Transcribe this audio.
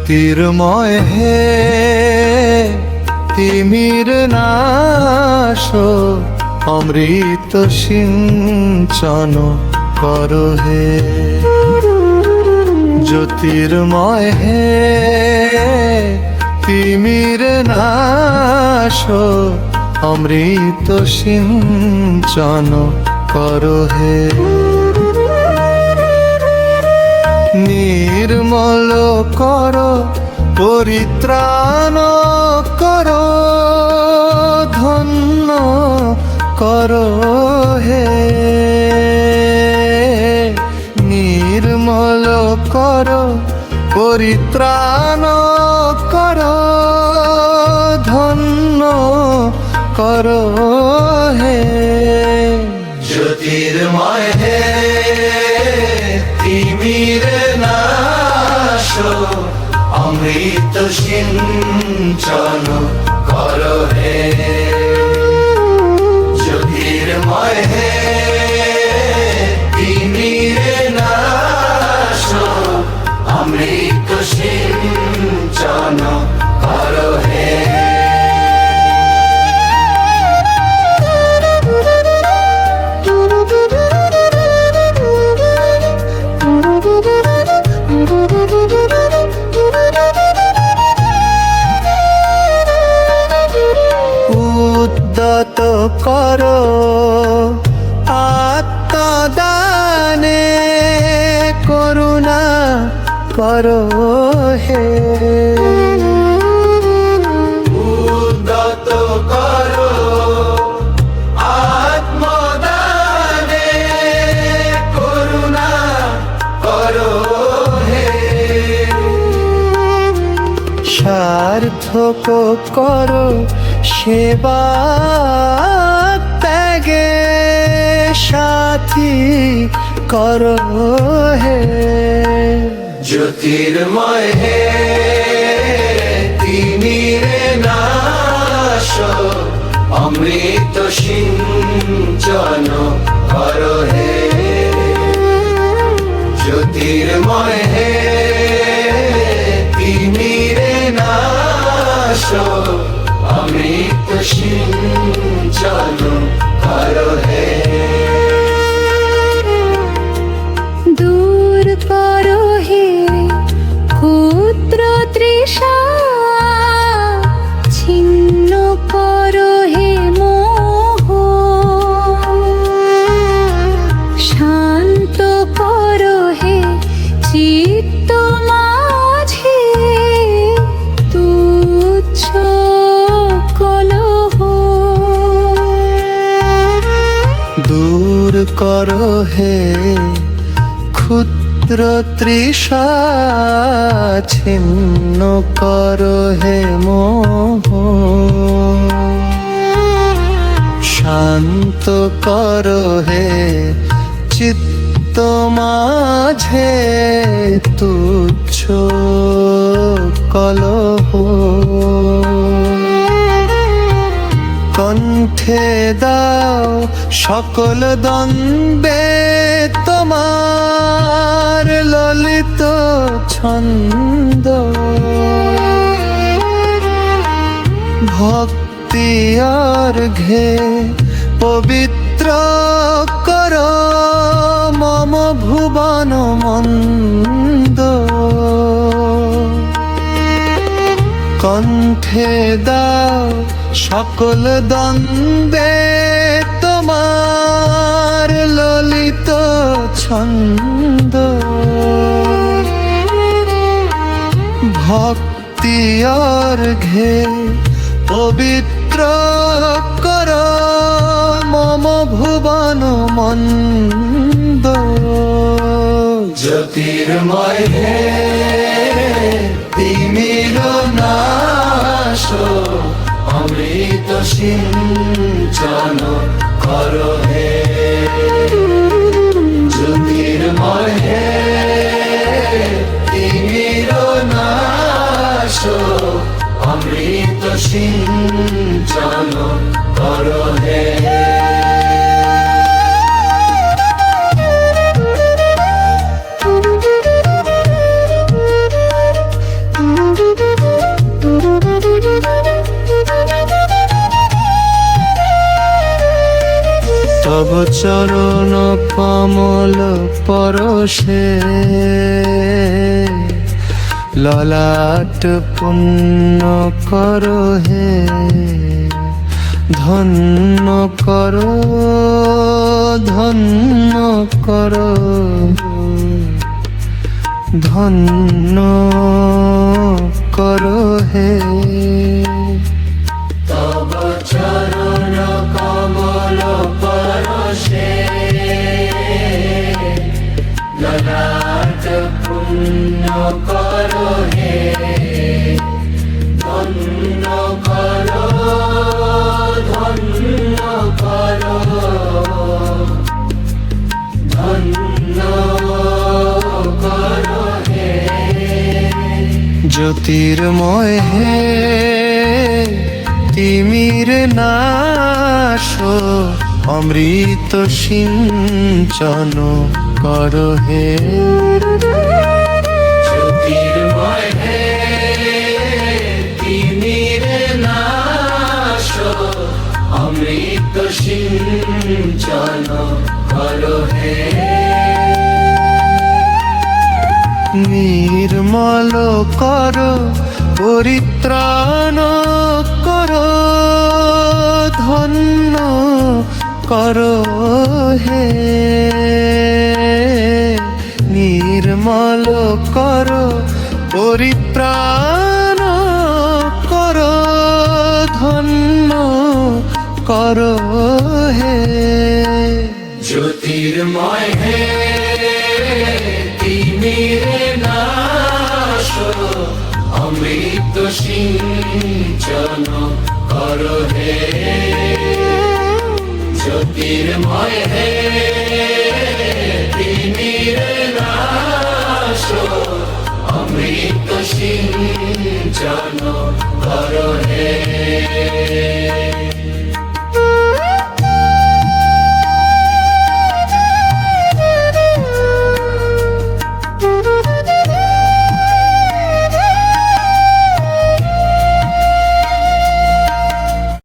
জ্যোতির্ময় হে তিমির নাশ, অমৃত সিঞ্চন করো হে। জ্যোতির্ময় হে তিমির নাশ, অমৃত সিঞ্চন করো হে। নির্মল করো পরিত্রাণ করো, ধন্য করো হে। নির্মল করো পরিত্রাণ করো, ধন্য করো হে। জ্যোতির্ময় হে তিমির নাশ, অমৃত সিঞ্চন করো হে। জ্যোতির্ময় হে তিমির নাশ, অমৃত সিঞ্চন করো হে। উদ্যত করো আত্মদানে, করুণা করো হে। উদ্যত করো আত্মদানে, করুণা করো হে। সার্থক করো সেবা ত্যাগে, সাথী করো হে। জ্যোতির্ময় হে তিমির নাশ, অমৃত সিঞ্চন করো হে। জ্যোতির্ময় হে তিমির নাশ, অমৃত সিঞ্চন করো হে। দূর করো হে ক্ষুদ্র তৃষা, ছিন্ন করো হে মোহ। শান্ত করো হে চিত্ত মাঝে, তুচ্ছ কলহ। দূর করো হে ক্ষুদ্র তৃষা, ছিন্ন করো হে মোহ। শান্ত করো হে চিত্ত মাঝে, তুচ্ছ কলহ। কণ্ঠে দাও সকল দ্বন্দ্বে তোমার ললিত ছন্দ। ভক্তি অর্ঘে পবিত্র করো মম ভুবন মন্দ। কণ্ঠে দাও সকল দ্বন্দ্বে তোমার ললিত ছন্দ। ভক্তি অর্ঘে পবিত্র করো মম ভুবন মন্দ। জ্যোতির্ময় হে তিমির নাশ, অমৃত সিঞ্চন করো হে। জ্যোতির্ময় হে তিমির নাশ, অমৃত সিঞ্চন করো হে। তব চরণ কমল পরশে ললাট পুণ্য করো হে, ধন্য করো, ধন্য করো, ধন্য করো হে। তব চরণ কমল পরশে ললাট পুণ্য করো হে, ধন্য করো, ধন্য করো, ধন্য করো হে। জ্যোতির্ময় হে তিমির নাশ, অমৃত সিঞ্চন করো হে। জ্যোতির্ময় হে তিমির নাশ, অমৃত সিঞ্চন করো হে। নির্মল করো, পরিত্রাণ করো, ধন্য করো হে। নির্মল করো, পরিত্রাণ করো, ধন্য করো হে। জ্যোতির্ময় হে তিমির নাশ, অমৃত সিঞ্চন করো হে। জ্যোতির্ময় হে